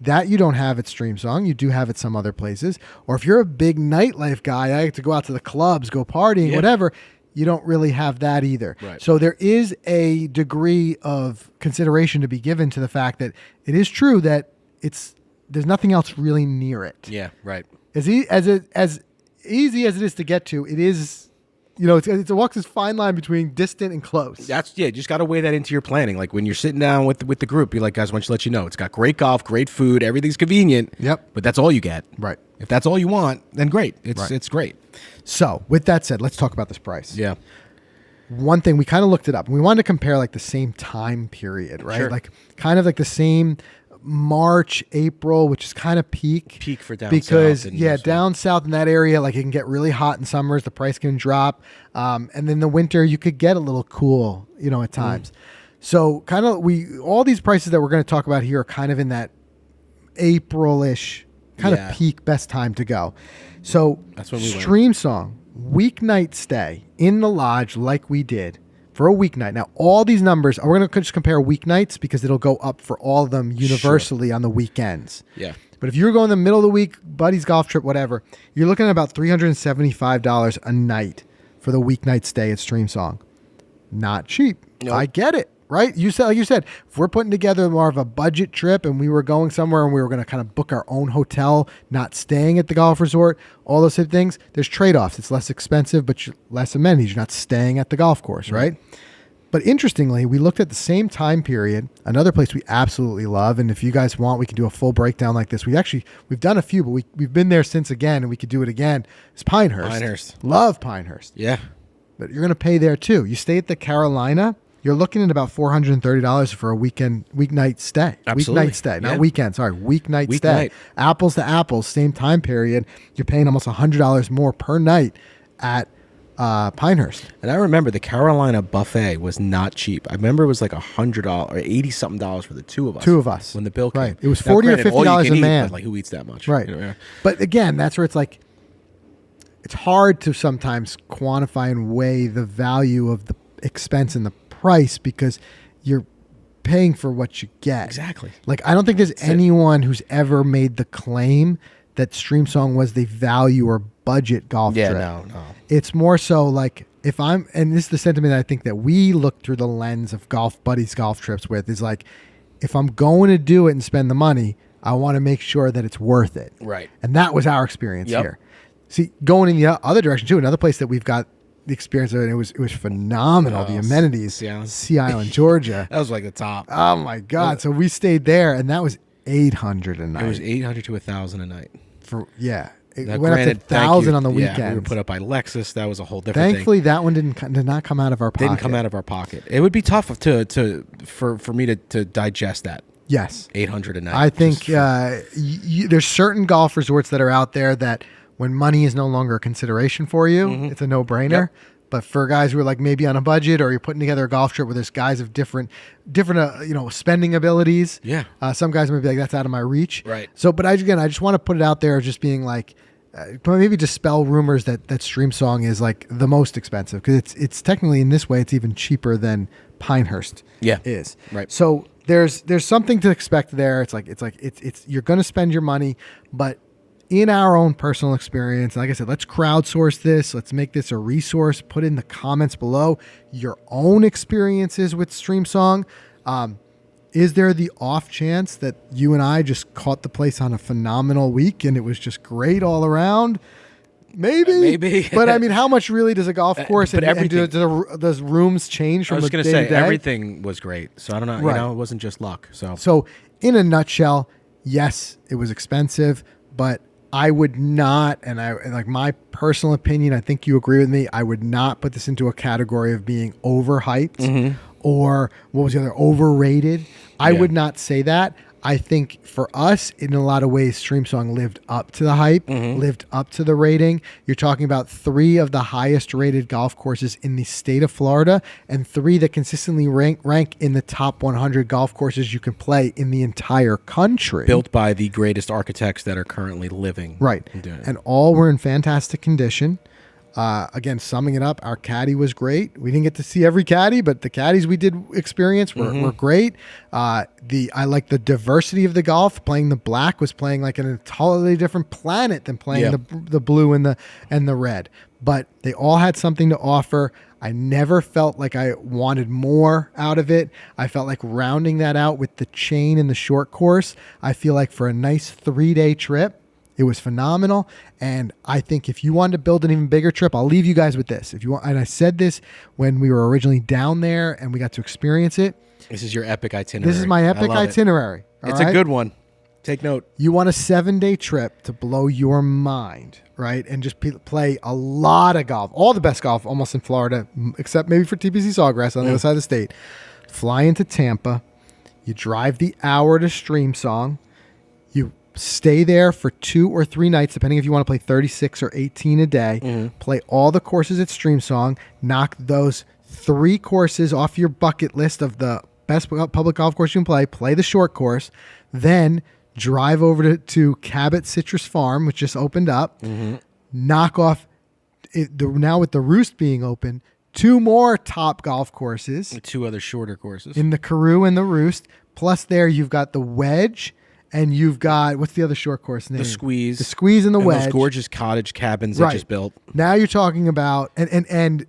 S1: That you don't have at Streamsong. You do have it some other places. Or if you're a big nightlife guy, I like to go out to the clubs, go partying, whatever. You don't really have that either.
S2: Right.
S1: So there is a degree of consideration to be given to the fact that it is true that there's nothing else really near it.
S2: Yeah, right.
S1: As easy as it is to get to, it is. You know, it's a walks this fine line between distant and close.
S2: You just got to weigh that into your planning. Like when you're sitting down with the group, you're like, guys, I want you to let you know, it's got great golf, great food, everything's convenient.
S1: Yep.
S2: But that's all you get.
S1: Right.
S2: If that's all you want, then great. It's great.
S1: So with that said, let's talk about this price.
S2: Yeah.
S1: One thing, we kind of looked it up. We wanted to compare like the same time period, right?
S2: Sure.
S1: Like kind of like the same March, April, which is kind of peak
S2: for down
S1: because
S2: south.
S1: down south in that area, like it can get really hot in summers. The price can drop, and then the winter you could get a little cool, you know, at times. So kind of all these prices that we're going to talk about here are kind of in that April-ish kind of peak best time to go. So
S2: that's when we
S1: Streamsong weeknight stay in the lodge like we did. For a weeknight. Now, all these numbers, we're going to just compare weeknights because it'll go up for all of them universally on the weekends.
S2: Yeah.
S1: But if you're going the middle of the week, buddy's golf trip, whatever, you're looking at about $375 a night for the weeknight stay at Streamsong. Not cheap.
S2: Nope.
S1: I get it, right? Like you said, if we're putting together more of a budget trip and we were going somewhere and we were going to kind of book our own hotel, not staying at the golf resort, all those type of things, there's trade-offs. It's less expensive, but less amenities. You're not staying at the golf course, right? But interestingly, we looked at the same time period, another place we absolutely love, and if you guys want, we can do a full breakdown like this. We've done a few, but we've been there since again, and we could do it again. It's Pinehurst. Love Pinehurst.
S2: Yeah.
S1: But you're going to pay there too. You stay at the Carolina, you're looking at about $430 for a weeknight stay.
S2: Absolutely.
S1: Weeknight stay, not weekend. Sorry, weeknight stay.
S2: Weeknight.
S1: Apples to apples, same time period. You're paying almost $100 more per night at Pinehurst.
S2: And I remember the Carolina buffet was not cheap. I remember it was like $100 or $80-something for the two of us. When the bill came.
S1: Right. It was $40 or $50 a man.
S2: Like who eats that much?
S1: Right.
S2: You know?
S1: But again, that's where it's like, it's hard to sometimes quantify and weigh the value of the expense and the price because you're paying for what you get.
S2: Exactly.
S1: Like, I don't think there's anyone who's ever made the claim that Streamsong was the value or budget golf trip.
S2: No.
S1: It's more so like and this is the sentiment that I think that we look through the lens of buddies golf trips with is like, if I'm going to do it and spend the money, I want to make sure that it's worth it.
S2: Right.
S1: And that was our experience here. See, going in the other direction too, another place that we've got the experience of it, it was phenomenal. The amenities, Sea Island, Georgia.
S2: That was like the top.
S1: Oh my God! So we stayed there, and that was $800 a night.
S2: It was $800 to $1,000 a night.
S1: It
S2: Now,
S1: went
S2: granted,
S1: up to $1,000 on the
S2: we
S1: weekend.
S2: were put up by Lexus. That was a whole different thing.
S1: Thankfully, that one did not come out of our pocket.
S2: Didn't come out of our pocket. It would be tough for me to digest that.
S1: Yes,
S2: $800 a night.
S1: I think there's certain golf resorts that are out there that when money is no longer a consideration for you, it's a no-brainer. Yep. But for guys who are like maybe on a budget or you're putting together a golf trip where there's guys of different spending abilities.
S2: Yeah.
S1: Some guys might be like, that's out of my reach.
S2: Right.
S1: So, but I just want to put it out there just being like, maybe dispel rumors that Streamsong is like the most expensive, because it's technically, in this way, it's even cheaper than Pinehurst is.
S2: Right.
S1: So there's something to expect there. It's you're going to spend your money, but in our own personal experience, like I said, let's crowdsource this. Let's make this a resource. Put in the comments below your own experiences with Streamsong. Is there the off chance that you and I just caught the place on a phenomenal week and it was just great all around? Maybe. But I mean, how much really does a golf course and does rooms change from
S2: I was
S1: going to
S2: say everything was great. So I don't know.
S1: Right.
S2: It wasn't just luck.
S1: So in a nutshell, yes, it was expensive, but I would not, and like my personal opinion, I think you agree with me, I would not put this into a category of being overhyped or what was the other, overrated. I would not say that. I think for us, in a lot of ways, Streamsong lived up to the hype, lived up to the rating. You're talking about 3 of the highest rated golf courses in the state of Florida and 3 that consistently rank in the top 100 golf courses you can play in the entire country.
S2: Built by the greatest architects that are currently living.
S1: Right. And all were in fantastic condition. Again, summing it up, our caddy was great. We didn't get to see every caddy, but the caddies we did experience were great. I like the diversity of the golf. Playing the black was playing like in a totally different planet than playing the blue and the red. But they all had something to offer. I never felt like I wanted more out of it. I felt like rounding that out with the chain and the short course. I feel like for a nice 3-day trip, it was phenomenal. And I think if you wanted to build an even bigger trip, I'll leave you guys with this. If you want, and I said this when we were originally down there and we got to experience it.
S2: This is your epic itinerary.
S1: This is my epic itinerary.
S2: It's a good one. Take note.
S1: You want a 7-day trip to blow your mind, right? And just play a lot of golf. All the best golf almost in Florida, except maybe for TPC Sawgrass on the other side of the state. Fly into Tampa. You drive the hour to Streamsong. You stay there for 2 or 3 nights, depending if you want to play 36 or 18 a day. Play all the courses at Streamsong. Knock those 3 courses off your bucket list of the best public golf course you can play. Play the short course. Then drive over to Cabot Citrus Farm, which just opened up. Knock off, now with the Roost being open, 2 more top golf courses.
S2: 2 other shorter courses.
S1: In the Carew and the Roost. Plus there you've got the Wedge. And you've got, what's the other short course name?
S2: The Squeeze.
S1: The Squeeze and the Wedge.
S2: Those gorgeous cottage cabins they just built.
S1: Now you're talking about, and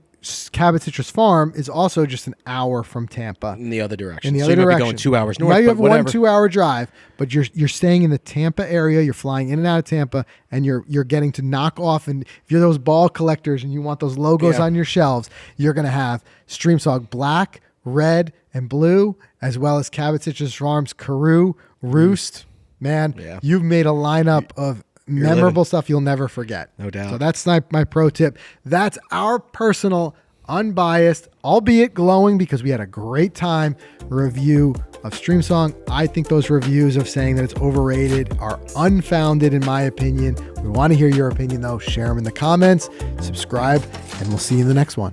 S1: Cabot Citrus Farm is also just an hour from Tampa.
S2: In the other direction.
S1: In the
S2: so
S1: other
S2: you might
S1: direction.
S2: be going 2 hours north,
S1: now you have
S2: whatever.
S1: 1 2-hour drive, but you're staying in the Tampa area. You're flying in and out of Tampa, and you're getting to knock off. And if you're those ball collectors and you want those logos on your shelves, you're going to have Streamsong black, red, and blue, as well as Cabot Citrus Farm's Carew, Roost. Man, you've made a lineup of memorable stuff you'll never forget.
S2: No doubt.
S1: So that's my pro tip. That's our personal, unbiased, albeit glowing because we had a great time, review of Streamsong. I think those reviews of saying that it's overrated are unfounded in my opinion. We want to hear your opinion though. Share them in the comments, subscribe, and we'll see you in the next one.